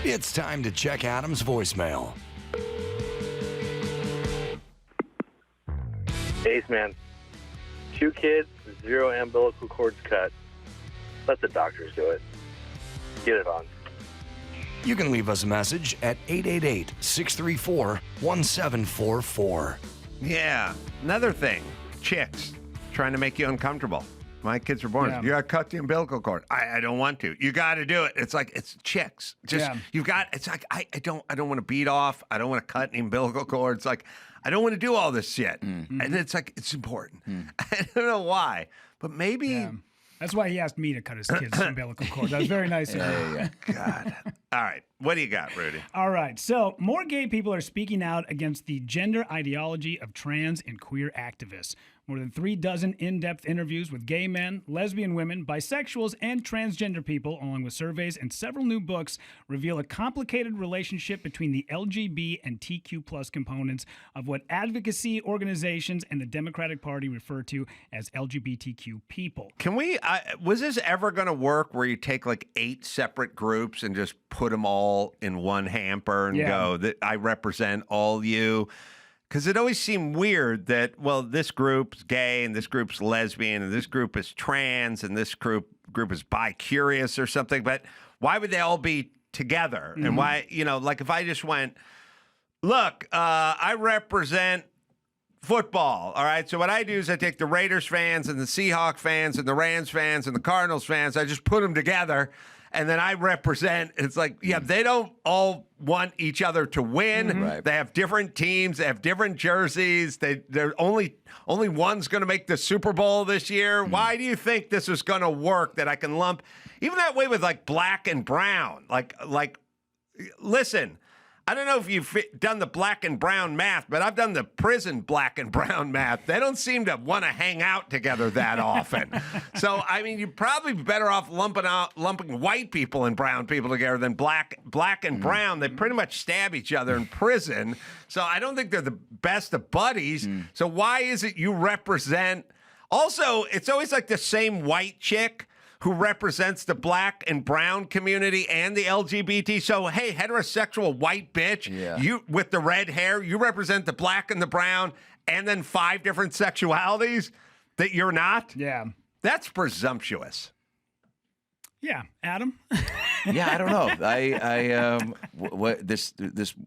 It's time to check Adam's voicemail. Ace man, 2 kids, 0 umbilical cords cut. Let the doctors do it. Get it on. You can leave us a message at 888-634-1744. Yeah. Another thing, chicks trying to make you uncomfortable. My kids were born. You got to cut the umbilical cord. I don't want to. You got to do it. It's like, it's chicks. Just you've got. It's like I don't want to beat off. I don't want to cut the umbilical cord. It's like I don't want to do all this shit. And it's like it's important. I don't know why, but maybe. Yeah. That's why he asked me to cut his kid's umbilical cord. That was very nice of him. Yeah. God. All right. What do you got, Rudy? All right. So, more gay people are speaking out against the gender ideology of trans and queer activists. More than 36 in-depth interviews with gay men, lesbian women, bisexuals, and transgender people, along with surveys and several new books, reveal a complicated relationship between the LGB and TQ plus components of what advocacy organizations and the Democratic Party refer to as LGBTQ people. Can we, was this ever going to work where you take like 8 separate groups and just put them all in one hamper and go, that I represent all you? Because it always seemed weird that, well, this group's gay and this group's lesbian and this group is trans and this group is bi-curious or something. But why would they all be together? And why, like if I just went, look, I represent football. All right. So what I do is I take the Raiders fans and the Seahawks fans and the Rams fans and the Cardinals fans. I just put them together. And then I represent, it's like, they don't all want each other to win. Right. They have different teams. They have different jerseys. They're only one's going to make the Super Bowl this year. Why do you think this is going to work that I can lump, even that way with like black and brown? Like, listen, I don't know if you've done the black and brown math, but I've done the prison black and brown math. They don't seem to want to hang out together that often. So, I mean, you'd probably be better off lumping white people and brown people together than black and brown. They pretty much stab each other in prison. So I don't think they're the best of buddies. So why is it you represent? Also, it's always like the same white chick who represents the black and brown community and the LGBT. So, hey, heterosexual white bitch, you with the red hair, you represent the black and the brown and then 5 different sexualities that you're not? Yeah. That's presumptuous. Yeah. Adam? Yeah, I don't know. What this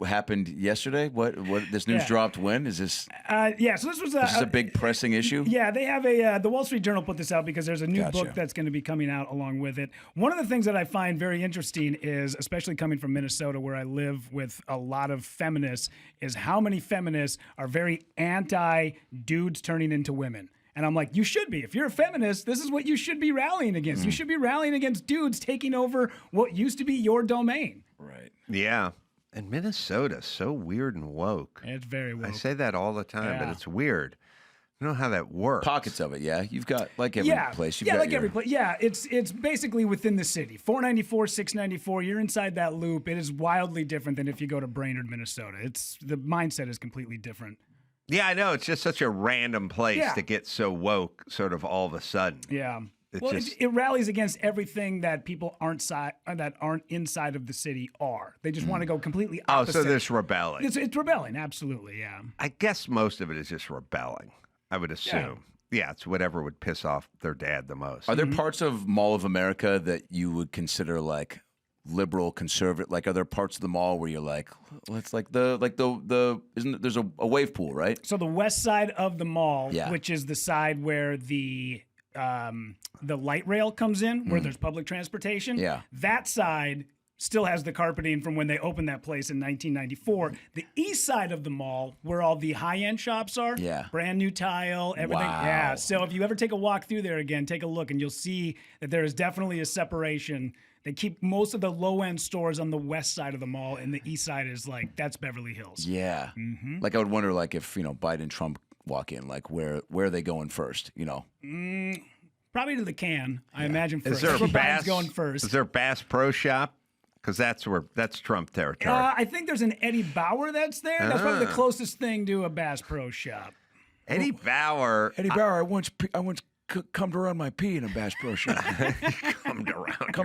happened yesterday? What this news dropped when? Is this? So this was a big pressing issue. Yeah, they have the Wall Street Journal put this out because there's a new book that's going to be coming out along with it. One of the things that I find very interesting is, especially coming from Minnesota, where I live with a lot of feminists, is how many feminists are very anti dudes turning into women. And I'm like, you should be. If you're a feminist, this is what you should be rallying against. You should be rallying against dudes taking over what used to be your domain. Right. Yeah. And Minnesota's so weird and woke. It's very woke. I say that all the time, but it's weird. I don't know how that works. Pockets of it, yeah. You've got, like every place. Every place. Yeah, it's basically within the city. 494, 694, you're inside that loop. It is wildly different than if you go to Brainerd, Minnesota. The mindset is completely different. Yeah, I know. It's just such a random place to get so woke sort of all of a sudden. Yeah. It rallies against everything that people that aren't inside of the city are. They just want to go completely opposite. Oh, so there's rebelling. It's rebelling, absolutely, yeah. I guess most of it is just rebelling, I would assume. Yeah, it's whatever would piss off their dad the most. Are there parts of Mall of America that you would consider like liberal, conservative? Like, are there parts of the mall where you're like, well, it's like the isn't there's a wave pool, right? So the west side of the mall, which is the side where the light rail comes in, where there's public transportation. Yeah, that side still has the carpeting from when they opened that place in 1994. The east side of the mall, where all the high-end shops are, brand new tile, everything. Wow. Yeah. So if you ever take a walk through there again, take a look, and you'll see that there is definitely a separation. They keep most of the low-end stores on the west side of the mall, and the east side is like, that's Beverly Hills. Yeah. Like, I would wonder, like, if, Biden and Trump walk in, like, where are they going first, Probably to the can, I imagine, first. Is there a Biden's going first. Is there a Bass Pro Shop? Because that's Trump territory. I think there's an Eddie Bauer that's there. That's probably the closest thing to a Bass Pro Shop. Eddie Bauer. I once come to run my pee in a Bass Pro Shop. Come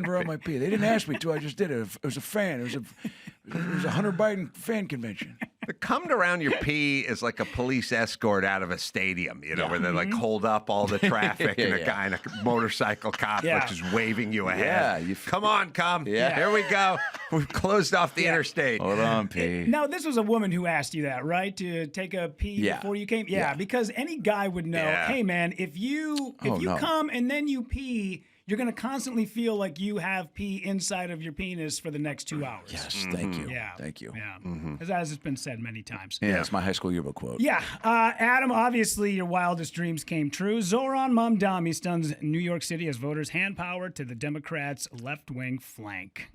to run my pee. They didn't ask me to. I just did it. It was a fan. It was a Hunter Biden fan convention. The come around your pee is like a police escort out of a stadium, where they like hold up all the traffic and a guy in a motorcycle cop like just waving you ahead. Yeah, come on, come. Yeah. Here we go. We've closed off the interstate. Hold on, pee. Now, this was a woman who asked you that, right? To take a pee before you came? Yeah, because any guy would know, hey, man, if you come and then you pee, you're going to constantly feel like you have pee inside of your penis for the next 2 hours. Yes, thank you. Yeah. Thank you. Yeah. As it's been said many times. Yeah, it's my high school yearbook quote. Yeah. Adam, obviously your wildest dreams came true. Zohran Mamdani stuns New York City as voters hand power to the Democrats' left-wing flank.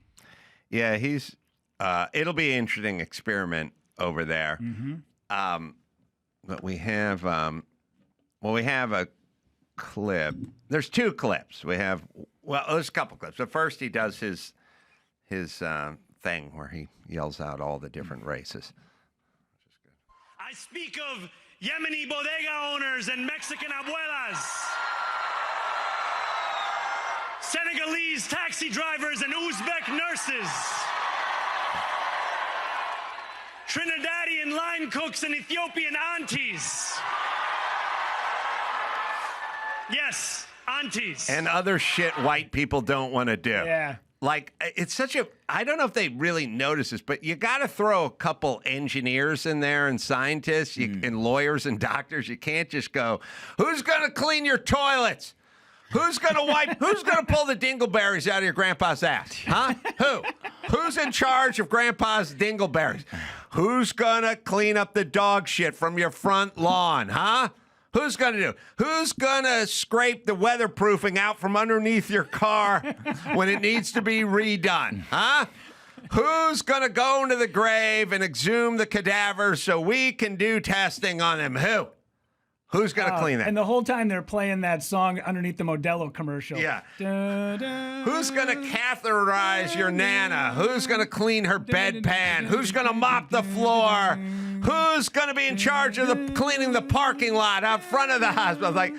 Yeah, he's. It'll be an interesting experiment over there. But we have. We have a clip. There's two clips. There's a couple clips. But first, he does his thing where he yells out all the different races. I speak of Yemeni bodega owners and Mexican abuelas, Senegalese taxi drivers and Uzbek nurses, Trinidadian line cooks and Ethiopian aunties. Yes, aunties. And other shit white people don't want to do. Yeah. Like, it's such a, I don't know if they really notice this, but you got to throw a couple engineers in there and scientists and lawyers and doctors. You can't just go, who's going to clean your toilets? Who's going to pull the dingleberries out of your grandpa's ass? Huh? Who? Who's in charge of grandpa's dingleberries? Who's going to clean up the dog shit from your front lawn? Huh? Who's going to do? Who's going to scrape the weatherproofing out from underneath your car when it needs to be redone? Huh? Who's going to go into the grave and exhume the cadavers so we can do testing on them? Who? Who's going to clean that? And the whole time they're playing that song underneath the Modelo commercial. Yeah. Dun, dun, Who's going to catheterize your Nana? Who's going to clean her bedpan? Who's going to mop the floor? Who's going to be in charge of cleaning the parking lot out front of the hospital? Like,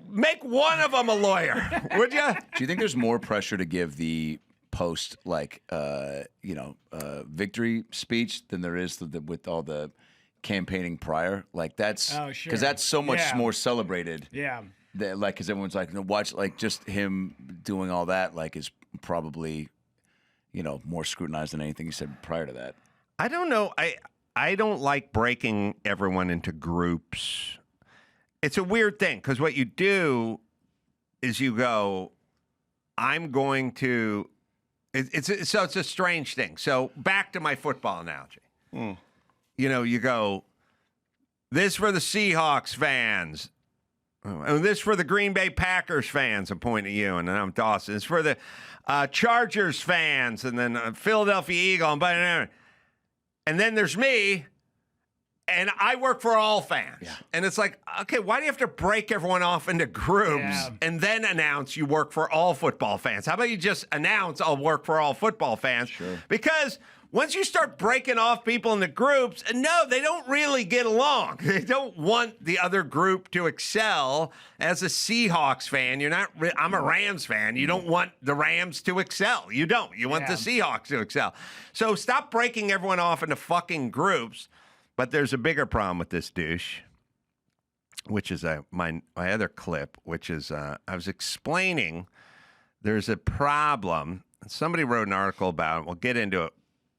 make one of them a lawyer, would you? Do you think there's more pressure to give the post victory speech than there is with all the campaigning prior? Like that's because that's so much more celebrated. Yeah. Because everyone's like, watch, like just him doing all that, like is probably, more scrutinized than anything he said prior to that. I don't know. I don't like breaking everyone into groups. It's a weird thing because what you do is you go, I'm going to. It's a strange thing. So back to my football analogy. You go, this for the Seahawks fans. And this for the Green Bay Packers fans. I'm pointing at you, and then I'm Dawson. It's for the Chargers fans, and then Philadelphia Eagle. And then there's me, and I work for all fans. Yeah. And it's like, okay, why do you have to break everyone off into groups and then announce you work for all football fans? How about you just announce I'll work for all football fans? Sure. Because once you start breaking off people into groups, no, they don't really get along. They don't want the other group to excel. As a Seahawks fan, I'm a Rams fan. You don't want the Rams to excel. You don't. You want the Seahawks to excel. So stop breaking everyone off into fucking groups. But there's a bigger problem with this douche, which is my other clip, which is I was explaining there's a problem. Somebody wrote an article about it. We'll get into it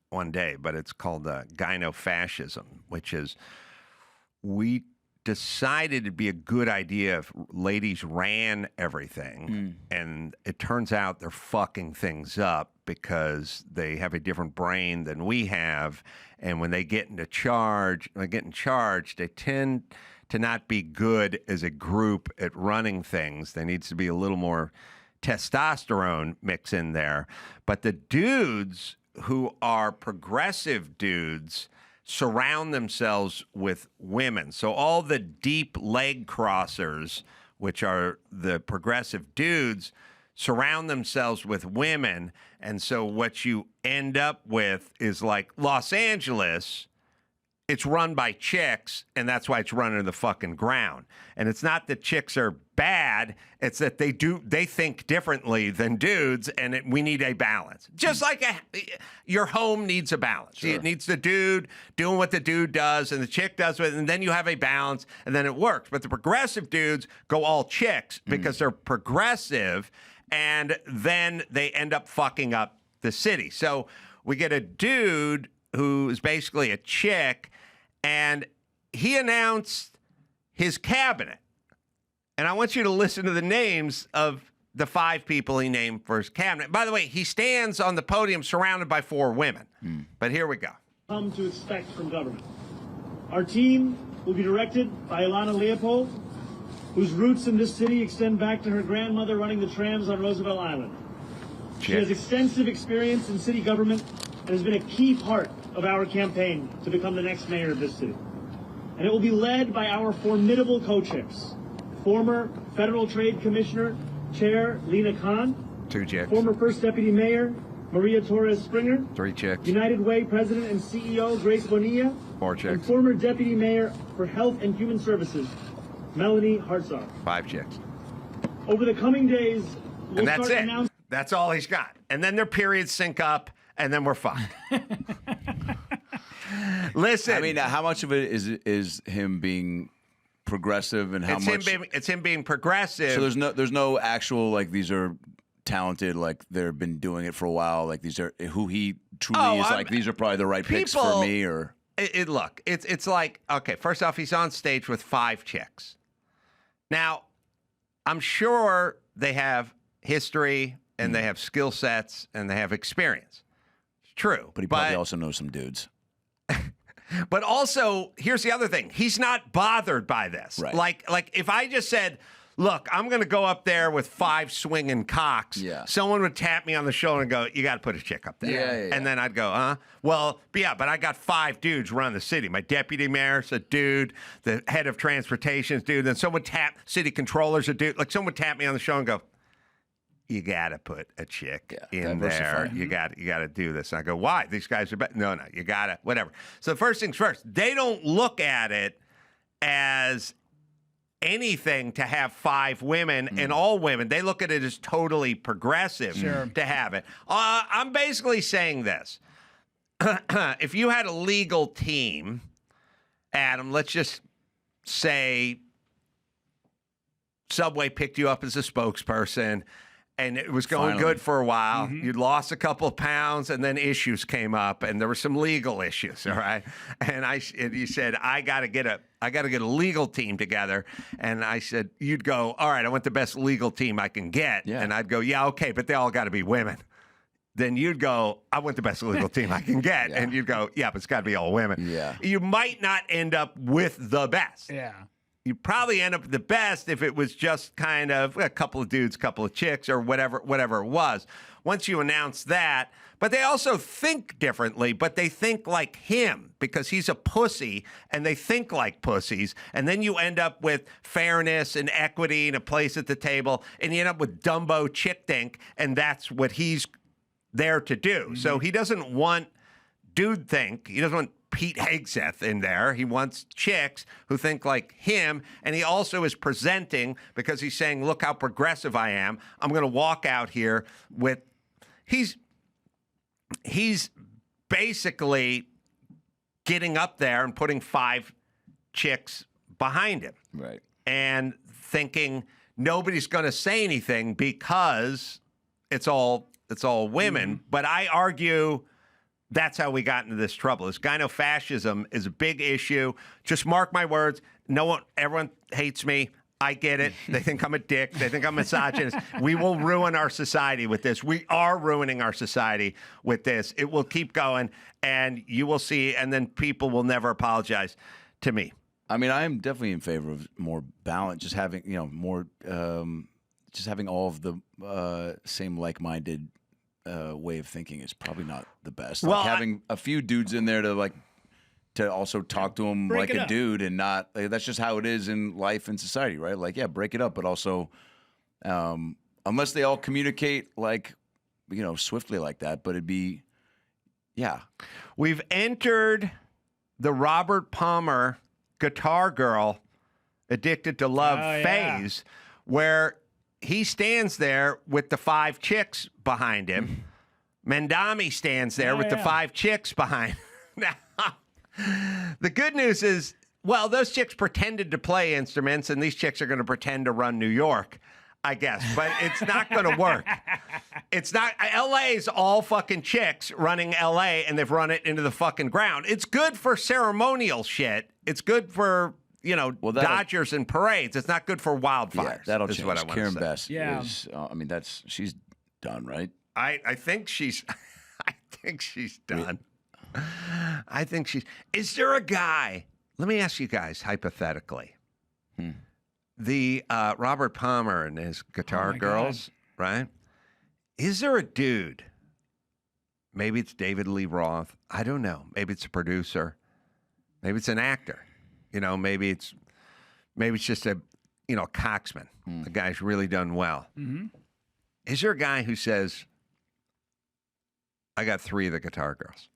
one day, but it's called gynofascism, which is we decided it'd be a good idea if ladies ran everything, and it turns out they're fucking things up because they have a different brain than we have, and when they get in charge, they tend to not be good as a group at running things. There needs to be a little more testosterone mix in there. But the dudes who are progressive dudes surround themselves with women. So all the deep leg crossers, which are the progressive dudes, surround themselves with women. And so what you end up with is like Los Angeles it's run by chicks, and that's why it's running in the fucking ground. And it's not that chicks are bad; it's that they think differently than dudes, and we need a balance. Just like your home needs a balance. Sure. It needs the dude doing what the dude does, and the chick does it, and then you have a balance, and then it works. But the progressive dudes go all chicks because they're progressive, and then they end up fucking up the city. So we get a dude who is basically a chick, and he announced his cabinet. And I want you to listen to the names of the 5 people he named for his cabinet. By the way, he stands on the podium surrounded by 4 women. But here we go. Come to expect from government. Our team will be directed by Ilana Leopold, whose roots in this city extend back to her grandmother running the trams on Roosevelt Island. She has extensive experience in city government and has been a key part of our campaign to become the next mayor of this city. And it will be led by our formidable co-chairs, former Federal Trade Commissioner Chair Lena Khan, 2 chicks. former First Deputy Mayor Maria Torres Springer, 3 chicks. United Way President and CEO Grace Bonilla, 4 and chicks. former Deputy Mayor for Health and Human Services Melanie Hartzog. 5 chicks. Over the coming days, we'll And that's start it. announcing. That's all he's got. And then their periods sync up, and then we're fucked. Listen. I mean, how much of it is him being progressive, and how much? It's him being progressive. So there's no actual, like, these are talented, like they've been doing it for a while, like these are who he truly is. Like, these are probably the right picks for me. Or Look, it's like, okay, first off, he's on stage with 5 chicks. Now, I'm sure they have history and they have skill sets and they have experience. It's true. but he probably also knows some dudes. But also, here's the other thing. He's not bothered by this. Right. Like if I just said, look, I'm going to go up there with 5 swinging cocks, someone would tap me on the shoulder and go, you got to put a chick up there. Yeah. And then I'd go, huh? Well, but I got 5 dudes running the city. My deputy mayor's a dude. The head of transportation's a dude. Then someone city controller's a dude. Like, someone would tap me on the shoulder and go, you got to put a chick in there. You got to do this. And I go, why? These guys are better. No, you got to, whatever. So first things first, they don't look at it as anything to have 5 women and all women. They look at it as totally progressive to have it. I'm basically saying this. If you had a legal team, Adam, let's just say Subway picked you up as a spokesperson, and it was going good for a while. You'd lost a couple of pounds, and then issues came up, and there were some legal issues. All right, and you said, I got to get a legal team together, and I said, you'd go, all right, I want the best legal team I can get, and I'd go, yeah, okay, but they all got to be women. Then you'd go, I want the best legal team I can get, and you'd go, yeah, but it's got to be all women. Yeah, you might not end up with the best. Yeah. You probably end up with the best if it was just kind of a couple of dudes, couple of chicks, or whatever it was. Once you announce that, but they also think differently, but they think like him because he's a pussy, and they think like pussies. And then you end up with fairness and equity and a place at the table, and you end up with Dumbo chick think, and that's what he's there to do. So he doesn't want dude think. He doesn't want Pete Hegseth in there. He wants chicks who think like him, and he also is presenting because he's saying, look how progressive I am. I'm going to walk out here with he's basically getting up there and putting 5 chicks behind him. Right. And thinking nobody's going to say anything because it's all women. But I argue that's how we got into this trouble. This gynofascism is a big issue. Just mark my words. Everyone hates me. I get it. They think I'm a dick. They think I'm misogynist. We will ruin our society with this. We are ruining our society with this. It will keep going, and you will see, and then people will never apologize to me. I mean, I am definitely in favor of more balance, just having, more, just having all of the same like-minded way of thinking is probably not the best. Like, having a few dudes in there to also talk to him like a dude, and not that's just how it is in life and society, right? Like, yeah, break it up, but also unless they all communicate like swiftly like that, but it'd be we've entered the Robert Palmer guitar girl addicted to love phase where he stands there with the 5 chicks behind him. Mamdani stands there with the 5 chicks behind. Now, the good news is, well, those chicks pretended to play instruments, and these chicks are going to pretend to run New York, I guess. But it's not going to work. It's not. LA's all fucking chicks running LA, and they've run it into the fucking ground. It's good for ceremonial shit. It's good for, Dodgers and parades. It's not good for wildfires. Yeah, that'll change. What I want Karen to say. Bess Yeah. is, she's done, right? I think she's done. I think she's. Is there a guy? Let me ask you guys hypothetically. The Robert Palmer and his guitar girls, right? Is there a dude? Maybe it's David Lee Roth. I don't know. Maybe it's a producer. Maybe it's an actor. Maybe it's just a coxman. The guy's really done well. Mm-hmm. Is there a guy who says, I got 3 of the guitar girls?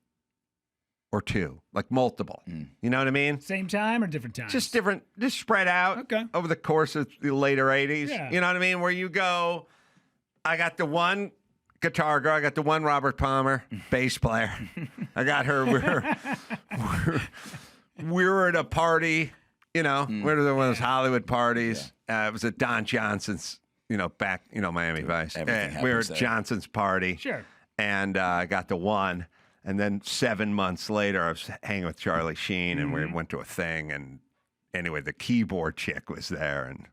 Or 2, like multiple. You know what I mean? Same time or different times? Just different, just spread out over the course of the later 80s. Yeah. You know what I mean? Where you go, I got the one guitar girl, I got the one Robert Palmer, bass player. I got her. We were at a party, we were at one of those Hollywood parties. Yeah. It was at Don Johnson's, back, Miami Vice. We were at Johnson's party. Sure. And I got the one. And then 7 months later, I was hanging with Charlie Sheen, and we went to a thing. And anyway, the keyboard chick was there and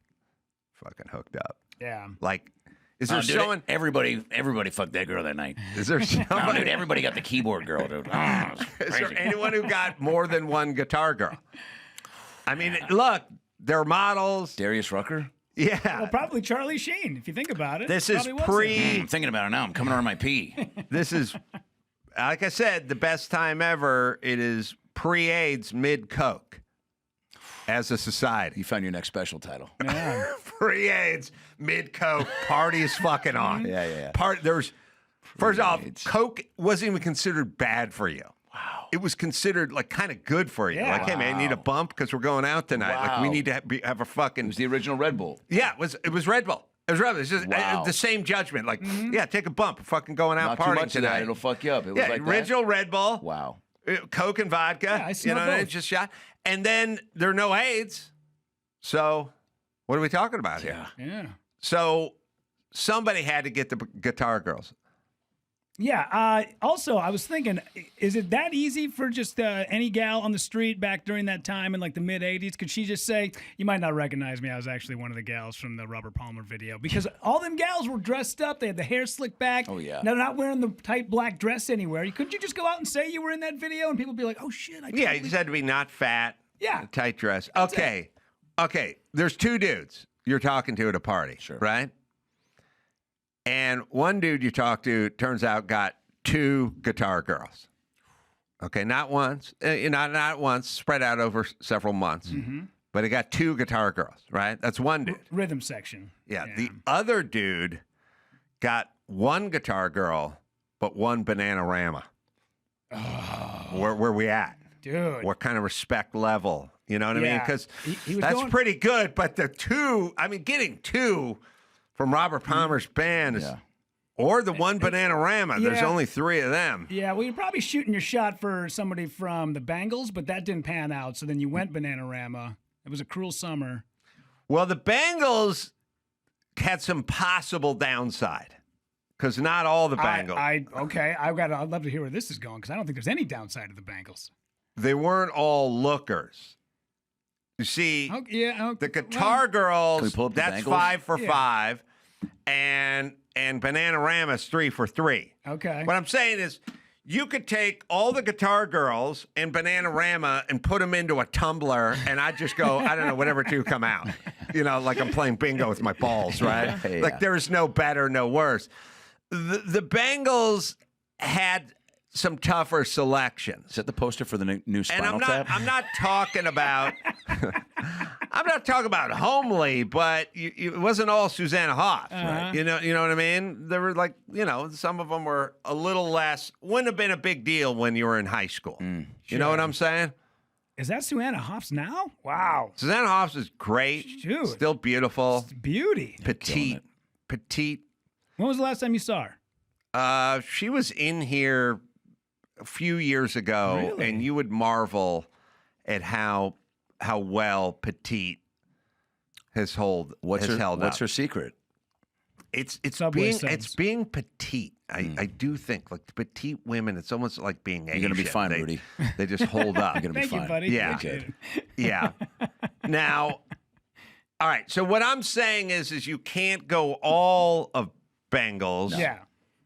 fucking hooked up. Yeah. Like, is there someone? Everybody fucked that girl that night. Is there someone? Dude, everybody got the keyboard girl, dude. Is there anyone who got more than one guitar girl? I mean, look, they're models. Darius Rucker? Yeah. Well, probably Charlie Sheen, if you think about it. This is Probably was him. I'm thinking about it now. I'm coming on my pee. This is, like I said, the best time ever. It is pre-AIDS, mid-Coke as a society. You found your next special title. Yeah. Pre-AIDS, mid-Coke, party is fucking on. Yeah. First off, AIDS. Coke wasn't even considered bad for you. Wow. It was considered like kind of good for you. Yeah. Like, hey man, need a bump because we're going out tonight. Like we Wow. need to have a fucking. It was the original Red Bull. Yeah, it was Red Bull. It was Red Bull. It's just Wow. the same judgment. Like, yeah, take a bump. We're fucking going out Not too partying much of tonight. that. It'll fuck you up. It was Yeah, like that? original Red Bull. Wow. Coke and vodka. Yeah, I smell and both. it's just shot. And then there are no AIDS. So what are we talking about here? Yeah. So somebody had to get the guitar girls. Yeah. Also, I was thinking, is it that easy for just any gal on the street back during that time in like the mid 80s? Could she just say, you might not recognize me. I was actually one of the gals from the Robert Palmer video, because all them gals were dressed up. They had the hair slicked back. Oh, yeah. They're not wearing the tight black dress anywhere. Couldn't you just go out and say you were in that video and people be like, oh shit. Yeah, you just had to be not fat. Yeah. Tight dress. Okay. There's 2 dudes you're talking to at a party. Sure. Right? And one dude you talk to, turns out, got 2 guitar girls. Okay, not once, not once, spread out over several months. Mm-hmm. But he got 2 guitar girls, right? That's one dude. Rhythm section. Yeah. The other dude got 1 guitar girl, but 1 Bananarama. Oh. Where we at? Dude. What kind of respect level? You know what I mean? Yeah. Because He was that's going- pretty good. But the 2, getting 2 from Robert Palmer's band is, or the 1 Bananarama. There's Yeah. only 3 of them. Yeah, well, you're probably shooting your shot for somebody from the Bangles, but that didn't pan out. So then you went Bananarama. It was a cruel summer. Well, the Bangles had some possible downside because not all the Bangles. I'd love to hear where this is going, because I don't think there's any downside to the Bangles. They weren't all lookers. You see, the guitar Can we girls, pull up the that's Bangles? 5 for 5, and Bananarama's 3 for 3. Okay. What I'm saying is, you could take all the guitar girls and Bananarama and put them into a tumbler, and I'd just go, I don't know, whatever 2 come out. Like I'm playing bingo with my balls, right? Yeah. Like there's no better, no worse. The Bengals had some tougher selections. Is that the poster for the new And Spinal Tap? I'm not talking about homely, but it wasn't all Susanna Hoffs, right? You know what I mean? There were like, some of them were a little less. Wouldn't have been a big deal when you were in high school. You know what I'm saying? Is that Susanna Hoffs now? Wow. Susanna Hoffs is great. Dude. Still beautiful. Beauty. Petite. When was the last time you saw her? She was in here a few years ago, Really? and you would marvel at how well Petite has held up. What's her secret? It's Subway subs. being petite. I do think like petite women. It's almost like being Asian. You're gonna be fine, Rudy. They just hold up. You're gonna be Thank fine. you, buddy. Yeah. Appreciate it. Yeah. Now, all right. So what I'm saying is you can't go all of Bengals. Yeah.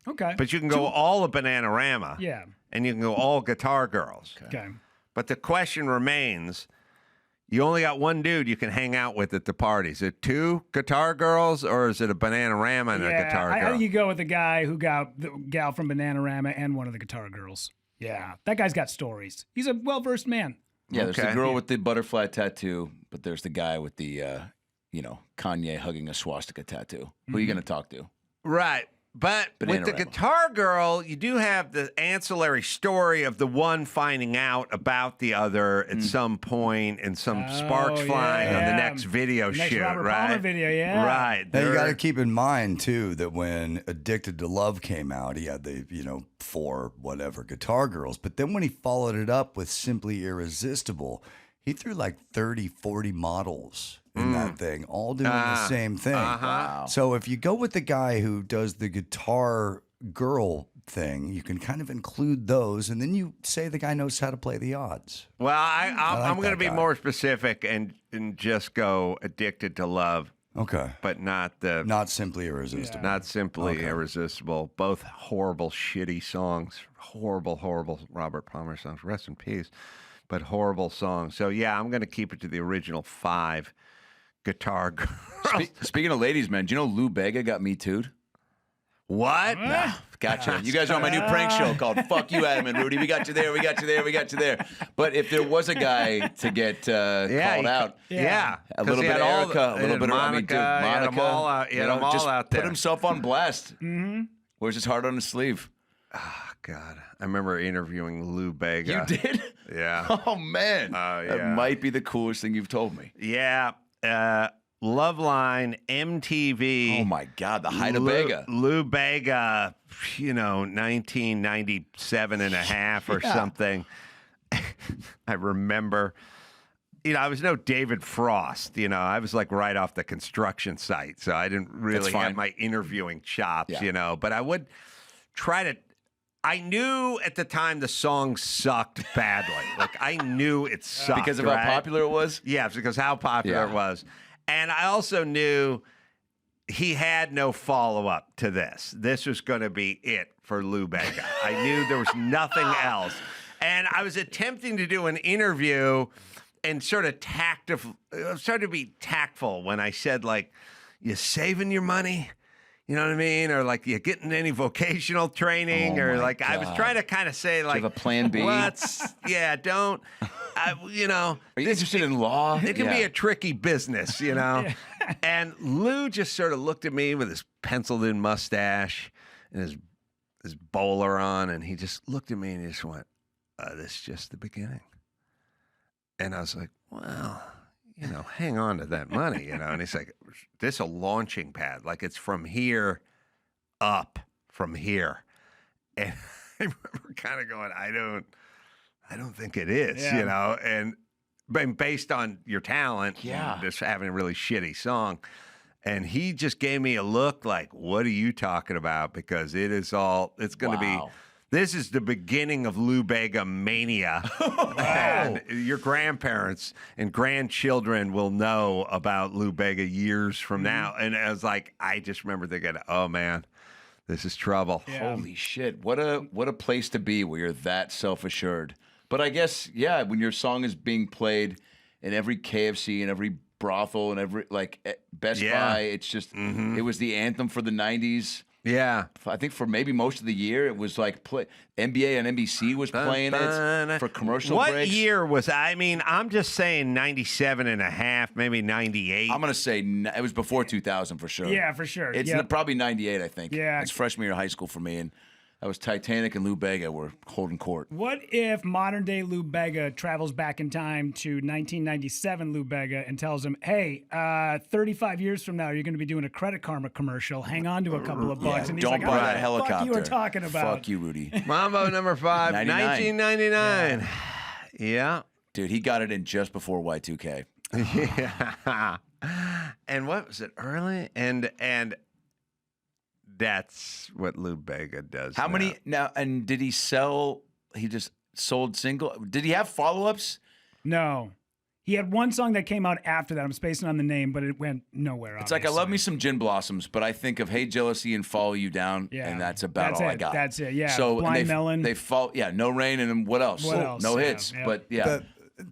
Okay. But you can go all of Bananarama. Yeah. And you can go all Guitar Girls. Okay. But the question remains, you only got one dude you can hang out with at the party. Is it two Guitar Girls or is it a Bananarama and a Guitar I Girl? think you go with the guy who got the gal from Bananarama and one of the Guitar Girls. Yeah. That guy's got stories. He's a well-versed man. Yeah, there's Okay. the girl with the butterfly tattoo, but there's the guy with the, Kanye hugging a swastika tattoo. Who are you going to talk to? Right. But with the Bananarama. Guitar Girl, you do have the ancillary story of the one finding out about the other at some point and some sparks flying on the yeah. next video The next shoot, Robert right? Palmer video, yeah. Right. Now you They're- got to keep in mind too that when Addicted to Love came out, he had the 4 whatever Guitar Girls, but then when he followed it up with Simply Irresistible, he threw like 30, 40 models in that thing, all doing the same thing. Wow. So if you go with the guy who does the Guitar Girl thing, you can kind of include those, and then you say the guy knows how to play the odds. Well, like I'm going to that be guy. more specific and just go Addicted to Love, Okay. but not the Not Simply Irresistible. not simply Irresistible. Both horrible, shitty songs. Horrible Robert Palmer songs. Rest in peace. But horrible songs. So, yeah, I'm going to keep it to the original 5 Guitar Girls. Speaking of ladies, man, do you know Lou Bega got Me Too'd? What? Gotcha. You guys are on my new prank show called Fuck You, Adam and Rudy. We got you there. But if there was a guy to get called out, Yeah. a little bit of Erica, a little bit of Monica. Monica, He had them all out, just out there. put himself on blast. Mm-hmm. Wears his heart on his sleeve. God. I remember interviewing Lou Bega. You did? Yeah. Oh, man. yeah. That might be the coolest thing you've told me. Yeah. Loveline, MTV. Oh, my God. The height of Bega. Lou Bega, 1997 and a half or something. I remember, I was no David Frost. I was like right off the construction site. So I didn't really fine. have my interviewing chops, Yeah. but I would try to. I knew at the time the song sucked badly. Like I knew it sucked. Because of right? how popular it was? Yeah, it's because how popular it was. And I also knew he had no follow-up to this. This was going to be it for Lou Bega. I knew there was nothing else. And I was attempting to do an interview and sort of started to be tactful when I said, like, you saving your money? You know what I mean? Or like, you getting any vocational training? Oh or my like, I was God. trying to kind of say, like, have a plan B? don't, Are you interested in law? it can be a tricky business, And Lou just sort of looked at me with his penciled-in mustache and his bowler on, and he just looked at me and he just went, this is just the beginning. And I was like, well, hang on to that money, And he's like, this is a launching pad. Like, it's from here up, from here. And I remember kind of going, I don't think it is, and based on your talent, just having a really shitty song. And he just gave me a look like, what are you talking about? Because it's going to be, this is the beginning of Lou Bega mania. And your grandparents and grandchildren will know about Lou Bega years from now. And I was like, I just remember thinking, oh man, this is trouble. Yeah. Holy shit. What a place to be where you're that self-assured. But I guess, when your song is being played in every KFC and every brothel and every, Best Buy, it's just, it was the anthem for the 90s. Yeah. I think for maybe most of the year, it was like NBA and NBC was playing it for commercial what breaks. What year was I'm just saying 97 and a half, maybe 98. I'm going to say it was before 2000 for sure. Yeah, for sure. It's Yep. probably 98, I think. Yeah. It's freshman year of high school for me. And That was Titanic and Lou Bega were holding court. What if modern day Lou Bega travels back in time to 1997 Lou Bega and tells him, hey, 35 years from now, you're going to be doing a Credit Karma commercial. Hang on to a couple of bucks. And he's Don't like, buy "Oh, that the helicopter. fuck you were talking about? Fuck you, Rudy. Mambo number 5, 99. 1999. Yeah. Dude, he got it in just before Y2K. Yeah. And what was it, early? And that's what Lou Bega does. How many now? And did he sell? He just sold single. Did he have follow-ups? No. He had one song that came out after that. I'm spacing on the name, but it went nowhere. It's like I love me some Gin Blossoms, but I think of Hey Jealousy and Follow You Down, and that's about all I got. That's it. Yeah. So Blind Melon. They fall. Yeah. No Rain, and then what else? What else? No Yeah, hits. yeah. But yeah.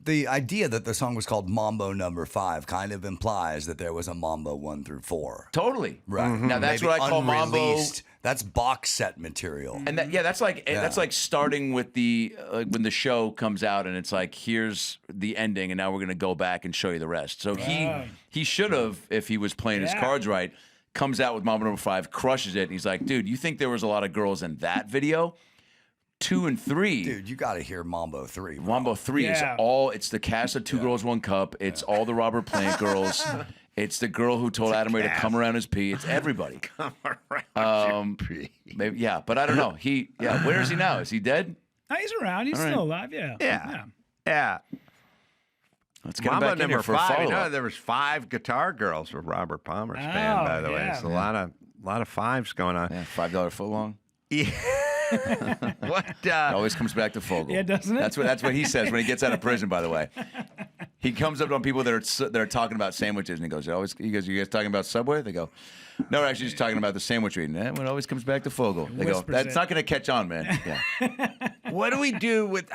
The idea that the song was called Mambo Number 5 kind of implies that there was a Mambo 1 through 4. Totally. Right. Now that's Maybe what I call Mambo. unreleased. That's box set material. And that's like starting with the when the show comes out and it's like, here's the ending, and now we're gonna go back and show you the rest. So he should have, if he was playing his cards right, comes out with Mambo number 5, crushes it, and he's like, dude, you think there was a lot of girls in that video? 2 and 3. Dude, you got to hear Mambo 3. Bro. Mambo 3 is it's the cast of Two Girls, One Cup. It's all the Robert Plant girls. It's the girl who told Adam Ray to come around his pee. It's everybody. Come around your pee. Maybe, yeah, but I don't know. Where is he now? Is he dead? No, he's around. He's still alive. Yeah. Let's get him Mambo back in number here for a 5. You follow-up. know, there was 5 guitar girls with Robert Palmer's band, by the way. yeah. It's a lot of 5s going on. Yeah, $5 foot long. Yeah. What? It always comes back to Fogle. Yeah, doesn't it? That's what he says when he gets out of prison. By the way, he comes up on people that are talking about sandwiches, and he goes, "You guys talking about Subway?" They go, "No, we're actually just talking about the sandwich we're eating." It always comes back to Fogle. They go, "That's not going to catch on, man." Yeah. What do we do with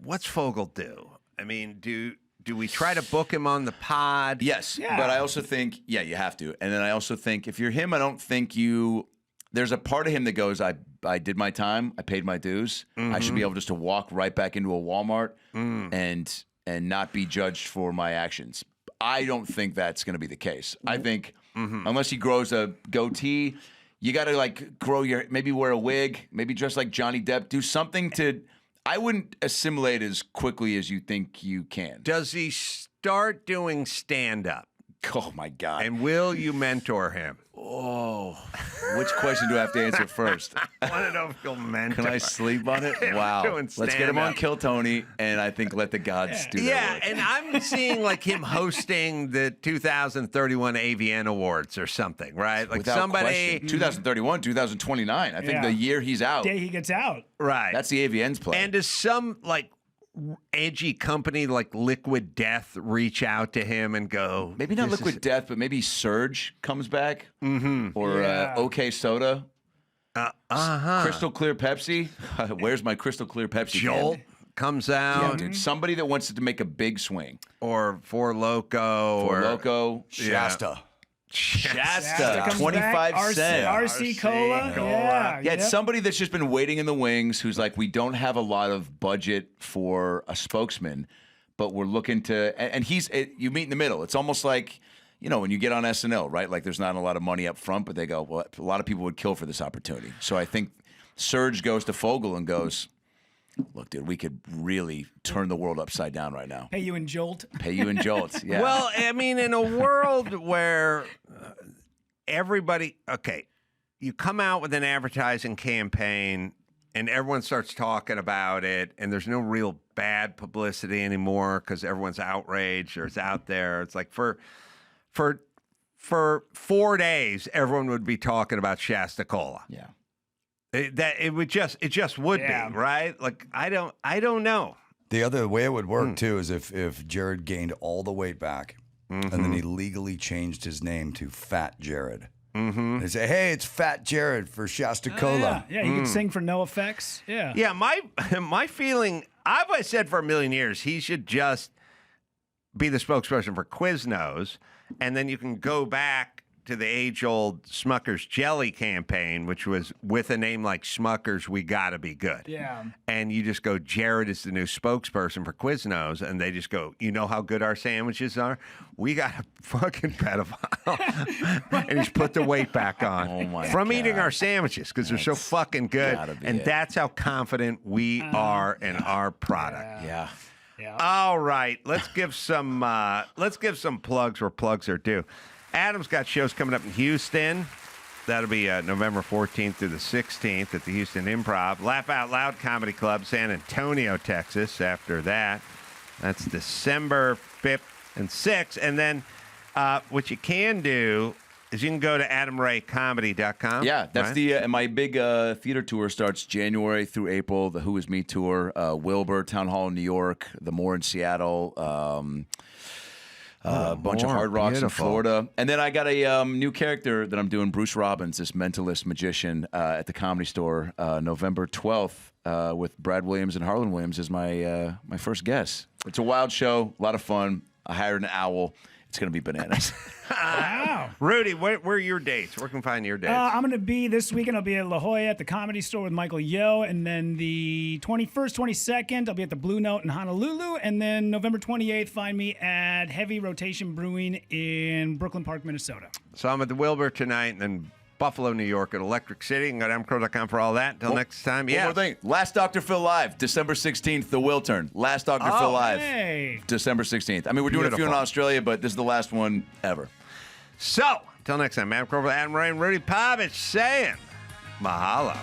what's Fogle do? I mean, do we try to book him on the pod? Yes, but I also think you have to. And then I also think if you're him, I don't think you. There's a part of him that goes, I did my time, I paid my dues. I should be able just to walk right back into a Walmart and not be judged for my actions. I don't think that's going to be the case. I think unless he grows a goatee, you got to like grow maybe wear a wig, maybe dress like Johnny Depp, do something to. I wouldn't assimilate as quickly as you think you can. Does he start doing stand-up? Oh my God! And will you mentor him? Oh, which question do I have to answer first? I want to know if you'll mentor. Can I sleep on it? Wow. Let's get him on Kill Tony, and I think let the gods do that work. And I'm seeing like him hosting the 2031 AVN Awards or something, right? Like Without somebody. question. 2031, 2029. I think the year he's out. Day he gets out. Right. That's the AVN's play. And does some like edgy company like Liquid Death reach out to him and go, maybe not Liquid Death, but maybe Surge comes back, or OK Soda, Crystal Clear Pepsi. Where's my Crystal Clear Pepsi? Jolt comes out, Yeah, dude. Somebody that wants to make a big swing, or Four Loko, Four Loko, Shasta. Shasta, comes 25 back. cents. RC Cola. Cola. Yeah, it's somebody that's just been waiting in the wings who's like, we don't have a lot of budget for a spokesman, but we're looking to, and you meet in the middle. It's almost like, when you get on SNL, right? Like there's not a lot of money up front, but they go, well, a lot of people would kill for this opportunity. So I think Surge goes to Fogle and goes, look, dude, we could really turn the world upside down right now. Pay you in Jolt. Pay you in Jolt. Yeah. Well, I mean, in a world where everybody, you come out with an advertising campaign and everyone starts talking about it, and there's no real bad publicity anymore because everyone's outraged or it's out there. It's like for 4 days, everyone would be talking about Shasta Cola. Yeah. It just would be, right? Like I don't know. The other way it would work too is if Jared gained all the weight back and then he legally changed his name to Fat Jared. They say, hey, it's Fat Jared for Shasta Cola. Yeah, he could sing for no effects. Yeah. Yeah, my feeling, I've said for a million years, he should just be the spokesperson for Quiznos, and then you can go back to the age-old Smucker's Jelly campaign, which was with a name like Smucker's, we gotta be good. Yeah. And you just go, Jared is the new spokesperson for Quiznos, and they just go, you know how good our sandwiches are? We got a fucking pedophile. And he's put the weight back on from eating our sandwiches because they're so fucking good. And that's how confident we are in our product. Yeah. All right, let's give some plugs where plugs are due. Adam's got shows coming up in Houston. That'll be November 14th through the 16th at the Houston Improv. Laugh Out Loud Comedy Club, San Antonio, Texas. After that, that's December 5th and 6th. And then what you can do is you can go to adamraycomedy.com. Yeah, that's right? the my big theater tour starts January through April. The Who Is Me tour, Wilbur, Town Hall in New York, the Moore in Seattle, a bunch of Hard Rocks in Florida, and then I got a new character that I'm doing, Bruce Robbins, this mentalist magician, at the Comedy Store, November 12th, with Brad Williams and Harlan Williams as my my first guest. It's a wild show, a lot of fun. I hired an owl. It's going to be bananas. Wow. Rudy, where are your dates? Where can we find your dates? I'm going to be this weekend. I'll be at La Jolla at the Comedy Store with Michael Yo. And then the 21st, 22nd, I'll be at the Blue Note in Honolulu. And then November 28th, find me at Heavy Rotation Brewing in Brooklyn Park, Minnesota. So I'm at the Wilbur tonight, and then Buffalo, New York at Electric City. You can go to mcrow.com for all that. Until next time. One more thing. Last Dr. Phil Live, December 16th, the Will Turn. Last Dr. Phil Live, Hey. December 16th. I mean, we're doing a few in Australia, but this is the last one ever. So, until next time, Adam Crow, Adam Ray, and Rudy Povich saying mahalo.